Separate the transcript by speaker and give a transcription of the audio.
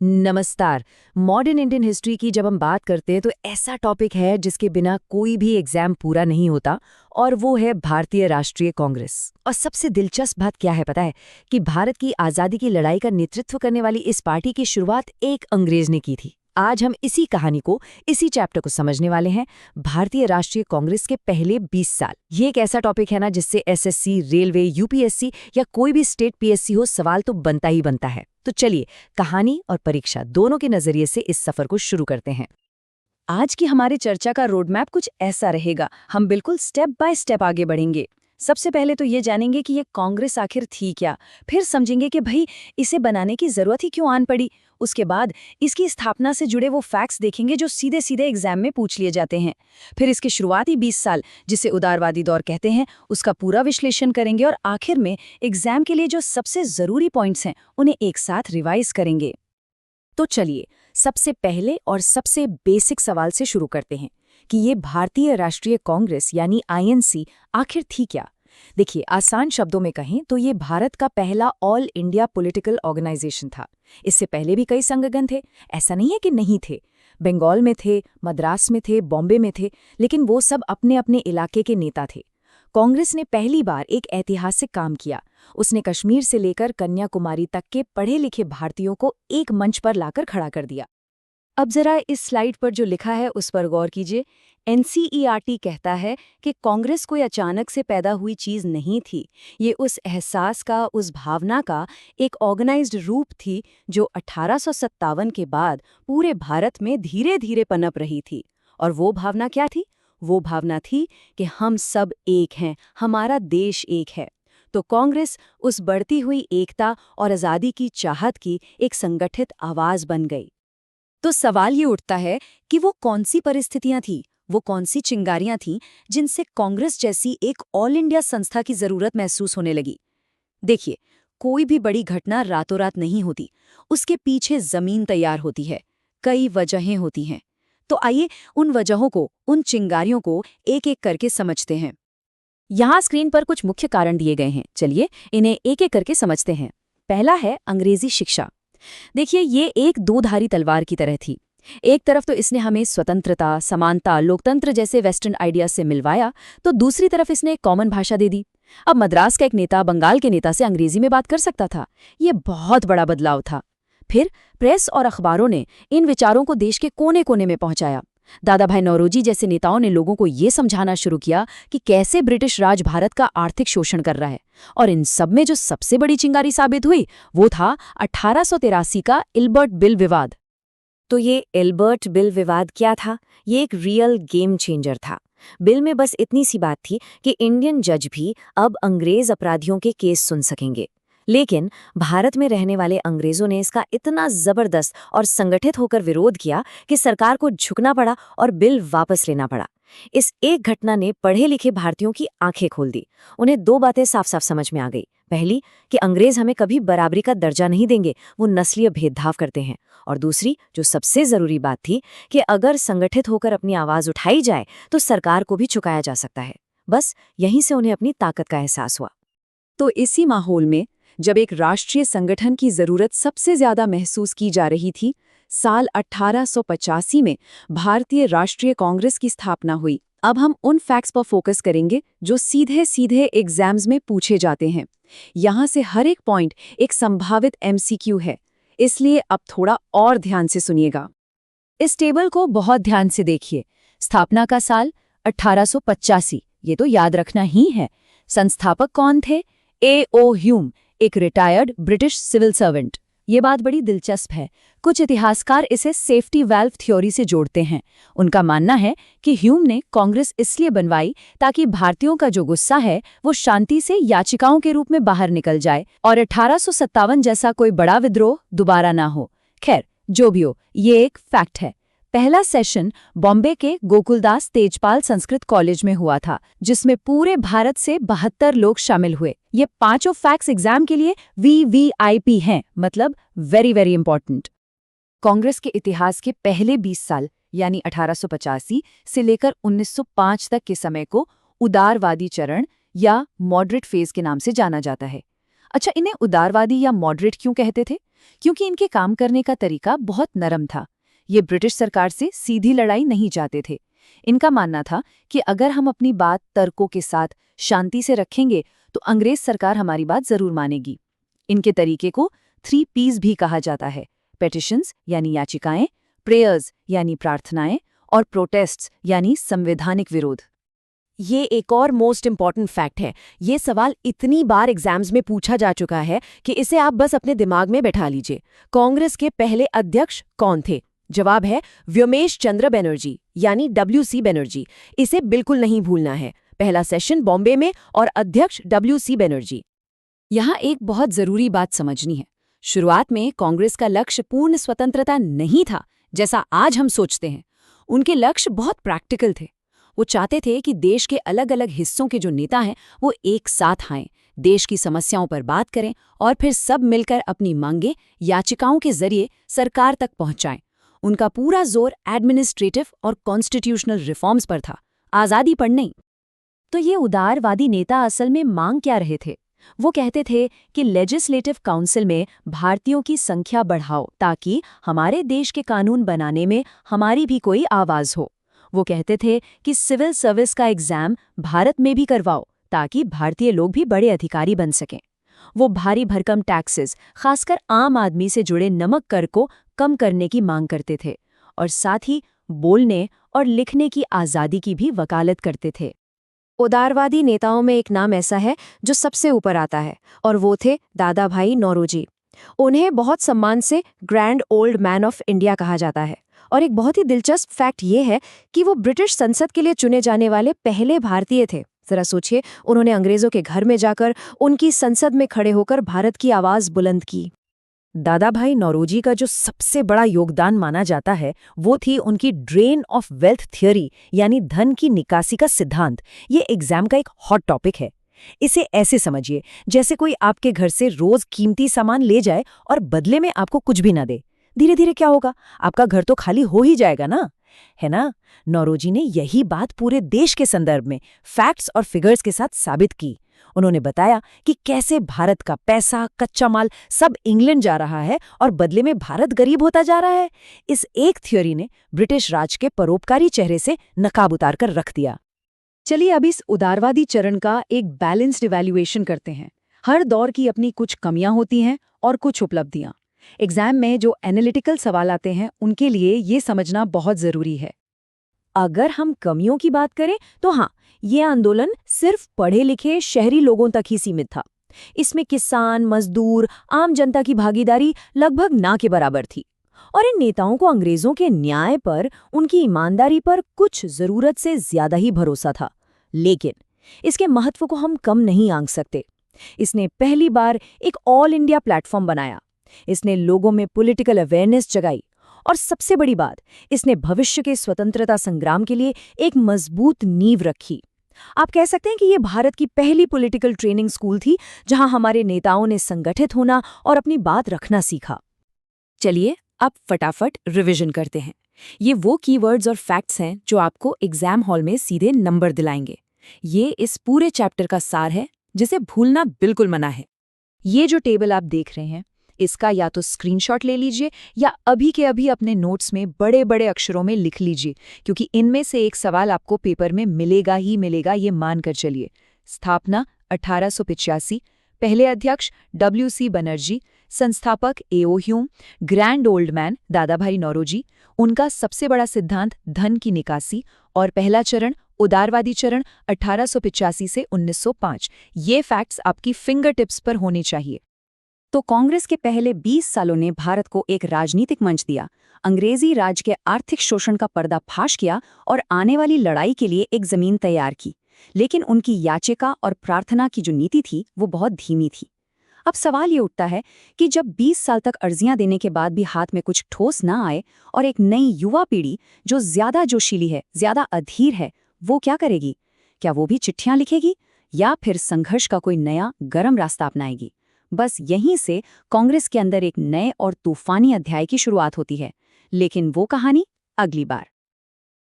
Speaker 1: नमस्कार। Modern Indian history की जब हम बात करते हैं तो ऐसा टॉपिक है जिसके बिना कोई भी एग्जाम पूरा नहीं होता, और वो है भारतीय राष्ट्रीय कांग्रेस। और सबसे दिलचस्प बात क्या है पता है कि भारत की आज़ादी की लड़ाई का नेतृत्व करने वाली इस पार्टी की शुरुआत एक अंग्रेज ने की थी। आज हम इसी कहानी को, इसी चैप्टर को समझने वाले हैं। भारतीय राष्ट्रीय कांग्रेस के पहले 20 साल, ये एक ऐसा टॉपिक है ना जिससे एसएससी, रेलवे, यूपीएससी या कोई भी स्टेट पीएससी हो, सवाल तो बनता ही बनता है। तो चलिए, कहानी और परीक्षा दोनों के नजरिए से इस सफर को शुरू करते हैं।
Speaker 2: आज की हमारी चर्चा का रोड मैप कुछ ऐसा रहेगा। हम बिल्कुल स्टेप बाय स्टेप आगे बढ़ेंगे। सबसे पहले तो ये जानेंगे कि ये कांग्रेस आखिर थी क्या। फिर समझेंगे कि भाई इसे बनाने की जरूरत ही क्यों आन पड़ी। उसके बाद इसकी स्थापना से जुड़े वो फैक्ट्स देखेंगे जो सीधे सीधे एग्जाम में पूछ लिए जाते हैं। फिर इसके शुरुआती 20 साल, जिसे उदारवादी दौर कहते हैं, उसका पूरा विश्लेषण करेंगे और आखिर में एग्जाम के लिए जो सबसे जरूरी पॉइंट्स हैं उन्हें एक साथ रिवाइज करेंगे।
Speaker 1: तो चलिए, सबसे पहले और सबसे बेसिक सवाल से शुरू करते हैं कि ये भारतीय राष्ट्रीय कांग्रेस यानी आईएनसी आखिर थी क्या। देखिए, आसान शब्दों में कहें तो ये भारत का पहला ऑल इंडिया पॉलिटिकल ऑर्गेनाइजेशन था। इससे पहले भी कई संगठन थे, ऐसा नहीं है कि नहीं थे। बंगाल में थे, मद्रास में थे, बॉम्बे में थे, लेकिन वो सब अपने अपने इलाके के नेता थे। कांग्रेस ने पहली बार एक ऐतिहासिक काम किया। उसने कश्मीर से लेकर कन्याकुमारी तक के पढ़े लिखे भारतीयों को एक मंच पर लाकर खड़ा कर दिया।
Speaker 2: अब जरा इस स्लाइड पर जो लिखा है उस पर गौर कीजिए। एनसीईआरटी कहता है कि कांग्रेस कोई अचानक से पैदा हुई चीज नहीं थी। ये उस एहसास का, उस भावना का एक ऑर्गेनाइज्ड रूप थी जो 1857 के बाद पूरे भारत में धीरे धीरे पनप रही थी। और वो भावना क्या थी? वो भावना थी कि हम सब एक हैं, हमारा देश एक है। तो कांग्रेस उस बढ़ती हुई एकता और आज़ादी की चाहत की एक संगठित आवाज बन गई। तो सवाल ये उठता है कि वो कौन सी परिस्थितियां थीं, वो कौन सी चिंगारियां थीं जिनसे कांग्रेस जैसी एक ऑल इंडिया संस्था की जरूरत महसूस होने लगी। देखिए, कोई भी बड़ी घटना रातों रात नहीं होती, उसके पीछे जमीन तैयार होती है, कई वजहें होती हैं। तो आइए उन वजहों को, उन चिंगारियों को एक एक करके समझते हैं।
Speaker 1: यहाँ स्क्रीन पर कुछ मुख्य कारण दिए गए हैं, चलिए इन्हें एक एक करके समझते हैं। पहला है अंग्रेजी शिक्षा। देखिए, ये एक दो-धारी तलवार की तरह थी। एक तरफ तो इसने हमें स्वतंत्रता, समानता, लोकतंत्र जैसे वेस्टर्न आइडियाज से मिलवाया, तो दूसरी तरफ इसने एक कॉमन भाषा दे दी। अब मद्रास का एक नेता बंगाल के नेता से अंग्रेजी में बात कर सकता था। ये बहुत बड़ा बदलाव था। फिर प्रेस और अखबारों ने इन विचारों को देश के कोने कोने में पहुंचाया। दादा भाई नौरोजी जैसे नेताओं ने लोगों को ये समझाना शुरू किया कि कैसे ब्रिटिश राज भारत का आर्थिक शोषण कर रहा है। और इन सब में जो सबसे बड़ी चिंगारी साबित हुई वो था 1883 का इल्बर्ट बिल विवाद।
Speaker 2: तो ये एल्बर्ट बिल विवाद क्या था? ये एक रियल गेम चेंजर था। बिल में बस इतनी सी बात थी कि इंडियन जज भी अब अंग्रेज अपराधियों के केस सुन सकेंगे। लेकिन भारत में रहने वाले अंग्रेजों ने इसका इतना जबरदस्त और संगठित होकर विरोध किया कि सरकार को झुकना पड़ा और बिल वापस लेना पड़ा। इस एक घटना ने पढ़े लिखे भारतीयों की आंखें खोल दी। उन्हें दो बातें साफ साफ समझ में आ गई। पहली, कि अंग्रेज हमें कभी बराबरी का दर्जा नहीं देंगे, वो नस्लीय भेदभाव करते हैं। और दूसरी, जो सबसे जरूरी बात थी, कि अगर संगठित होकर अपनी आवाज उठाई जाए तो सरकार को भी चुकाया जा सकता है। बस यहीं से उन्हें अपनी ताकत का एहसास हुआ।
Speaker 1: तो इसी माहौल में जब एक राष्ट्रीय संगठन की जरूरत सबसे ज्यादा महसूस की जा रही थी, साल 1885 में भारतीय राष्ट्रीय कांग्रेस की स्थापना हुई। अब हम उन फैक्ट्स पर फोकस करेंगे जो सीधे सीधे एग्जाम्स में पूछे जाते हैं। यहाँ से हर एक पॉइंट एक संभावित एमसीक्यू है, इसलिए अब थोड़ा और ध्यान से सुनिएगा। इस टेबल को बहुत ध्यान से देखिए। स्थापना का साल 1885, ये तो याद रखना ही है। संस्थापक कौन थे? A.O. ह्यूम, एक रिटायर्ड ब्रिटिश सिविल सर्वेंट। ये बात बड़ी दिलचस्प है। कुछ इतिहासकार इसे सेफ्टी वाल्व थ्योरी से जोड़ते हैं। उनका मानना है कि ह्यूम ने कांग्रेस इसलिए बनवाई ताकि भारतीयों का जो गुस्सा है वो शांति से याचिकाओं के रूप में बाहर निकल जाए और 1857 जैसा कोई बड़ा विद्रोह दोबारा ना हो। खैर, जो भी हो, ये एक फैक्ट है। पहला सेशन बॉम्बे के गोकुलदास तेजपाल संस्कृत कॉलेज में हुआ था, जिसमें पूरे भारत से 72 लोग शामिल हुए। ये पांचों फैक्ट्स एग्जाम के लिए वीवीआईपी हैं, मतलब वेरी वेरी इंपॉर्टेंट। कांग्रेस के इतिहास के पहले 20 साल यानी 1885 से लेकर 1905 तक के समय को उदारवादी चरण या मॉडरेट फेज के नाम से जाना जाता है।
Speaker 2: अच्छा, इन्हें उदारवादी या मॉडरेट क्यों कहते थे? क्योंकि इनके काम करने का तरीका बहुत नरम था। ये ब्रिटिश सरकार से सीधी लड़ाई नहीं चाहते थे। इनका मानना था कि अगर हम अपनी बात तर्कों के साथ शांति से रखेंगे तो अंग्रेज सरकार हमारी बात जरूर मानेगी। इनके तरीके को 3 Ps भी कहा जाता है: पेटिशंस यानी याचिकाएं, प्रेयर्स यानी प्रार्थनाएं, और प्रोटेस्ट्स यानी संवैधानिक विरोध।
Speaker 3: ये एक और मोस्ट इम्पॉर्टेंट फैक्ट है। ये सवाल इतनी बार एग्जाम्स में पूछा जा चुका है कि इसे आप बस अपने दिमाग में बैठा लीजिए। कांग्रेस के पहले अध्यक्ष कौन थे? जवाब है व्योमेश चंद्र बनर्जी यानी WC बनर्जी। इसे बिल्कुल नहीं भूलना है। पहला सेशन बॉम्बे में और अध्यक्ष WC बनर्जी।
Speaker 2: यहाँ एक बहुत जरूरी बात समझनी है। शुरुआत में कांग्रेस का लक्ष्य पूर्ण स्वतंत्रता नहीं था, जैसा आज हम सोचते हैं। उनके लक्ष्य बहुत प्रैक्टिकल थे। वो चाहते थे कि देश के अलग अलग हिस्सों के जो नेता हैं वो एक साथ आएं, देश की समस्याओं पर बात करें और फिर सब मिलकर अपनी मांगें याचिकाओं के जरिए सरकार तक पहुंचाएं। उनका पूरा जोर एडमिनिस्ट्रेटिव और कॉन्स्टिट्यूशनल रिफॉर्म्स पर था, आज़ादी पर नहीं। तो ये उदारवादी नेता असल में मांग क्या रहे थे? वो कहते थे कि लेजिस्लेटिव काउंसिल में भारतीयों की संख्या बढ़ाओ ताकि हमारे देश के कानून बनाने में हमारी भी कोई आवाज़ हो। वो कहते थे कि सिविल सर्विस का एग्जाम भारत में भी करवाओ ताकि भारतीय लोग भी बड़े अधिकारी बन सकें। वो भारी भरकम टैक्सेस, खासकर आम आदमी से जुड़े नमक कर को कम करने की मांग करते थे और साथ ही बोलने और लिखने की आज़ादी की भी वकालत करते थे।
Speaker 3: उदारवादी नेताओं में एक नाम ऐसा है जो सबसे ऊपर आता है, और वो थे दादा भाई नौरोजी। उन्हें बहुत सम्मान से grand old man of India कहा जाता है। और एक बहुत ही दिलचस्प फैक्ट ये है कि वो ब्रिटिश संसद के लिए चुने जाने वाले पहले भारतीय थे। जरा सोचिए, उन्होंने अंग्रेजों के घर में जाकर उनकी संसद में खड़े होकर भारत की आवाज़ बुलंद की।
Speaker 2: दादा भाई नौरोजी का जो सबसे बड़ा योगदान माना जाता है वो थी उनकी ड्रेन ऑफ वेल्थ थियोरी यानी धन की निकासी का सिद्धांत। ये एग्जाम का एक हॉट टॉपिक है। इसे ऐसे समझिए जैसे कोई आपके घर से रोज कीमती सामान ले जाए और बदले में आपको कुछ भी ना दे। धीरे धीरे क्या होगा, आपका घर तो खाली हो ही जाएगा ना, है ना? नौरोजी ने यही बात पूरे देश के संदर्भ में फैक्ट्स और फिगर्स के साथ साबित की। उन्होंने बताया कि कैसे भारत का पैसा, कच्चा माल सब इंग्लैंड जा रहा है और बदले में भारत गरीब होता जा रहा है। इस एक थ्योरी ने ब्रिटिश राज के परोपकारी चेहरे से नकाब उतार कर रख दिया। चलिए अब इस उदारवादी चरण का एक बैलेंस्ड इवैल्यूएशन करते हैं। हर दौर की अपनी कुछ कमियां होती हैं और कुछ उपलब्धियां। एग्जाम में जो एनालिटिकल सवाल आते हैं उनके लिए ये समझना बहुत जरूरी है। अगर हम कमियों की बात करें तो हाँ, ये आंदोलन सिर्फ पढ़े लिखे शहरी लोगों तक ही सीमित था। इसमें किसान, मजदूर, आम जनता की भागीदारी लगभग ना के बराबर थी। और इन नेताओं को अंग्रेजों के न्याय पर, उनकी ईमानदारी पर कुछ जरूरत से ज्यादा ही भरोसा था। लेकिन इसके महत्व को हम कम नहीं आंक सकते। इसने पहली बार एक ऑल इंडिया प्लेटफॉर्म बनाया। इसने लोगों में पॉलिटिकल अवेयरनेस जगाई और सबसे बड़ी बात, इसने भविष्य के स्वतंत्रता संग्राम के लिए एक मजबूत नींव रखी। आप कह सकते हैं कि ये भारत की पहली पॉलिटिकल ट्रेनिंग स्कूल थी जहां हमारे नेताओं ने संगठित होना और अपनी बात रखना सीखा। चलिए अब फटाफट रिवीजन करते हैं। ये वो कीवर्ड्स और फैक्ट्स हैं जो आपको एग्जाम हॉल में सीधे नंबर दिलाएंगे। ये इस पूरे चैप्टर का सार है जिसे भूलना बिल्कुल मना है। ये जो टेबल आप देख रहे हैं इसका या तो स्क्रीनशॉट ले लीजिए या अभी के अभी अपने नोट्स में बड़े बड़े अक्षरों में लिख लीजिए, क्योंकि इनमें से एक सवाल आपको पेपर में मिलेगा ही मिलेगा, ये मानकर चलिए। स्थापना 1885, पहले अध्यक्ष WC बनर्जी, संस्थापक A.O. Hume, grand old man दादा भाई नौरोजी, उनका सबसे बड़ा सिद्धांत धन की निकासी, और पहला चरण उदारवादी चरण 1885 से 1905। ये फैक्ट्स आपकी फिंगर टिप्स पर होने चाहिए। तो कांग्रेस के पहले 20 सालों ने भारत को एक राजनीतिक मंच दिया, अंग्रेजी राज के आर्थिक शोषण का पर्दाफाश किया और आने वाली लड़ाई के लिए एक जमीन तैयार की। लेकिन उनकी याचिका और प्रार्थना की जो नीति थी वो बहुत धीमी थी। अब सवाल ये उठता है कि जब 20 साल तक अर्जियां देने के बाद भी हाथ में कुछ ठोस ना आए और एक नई युवा पीढ़ी जो ज्यादा जोशीली है, ज्यादा अधीर है, वो क्या करेगी? क्या वो भी चिट्ठियां लिखेगी या फिर संघर्ष का कोई नया गर्म रास्ता अपनाएगी? बस यहीं से कांग्रेस के अंदर एक नए और तूफानी अध्याय की शुरुआत होती है। लेकिन वो कहानी अगली बार।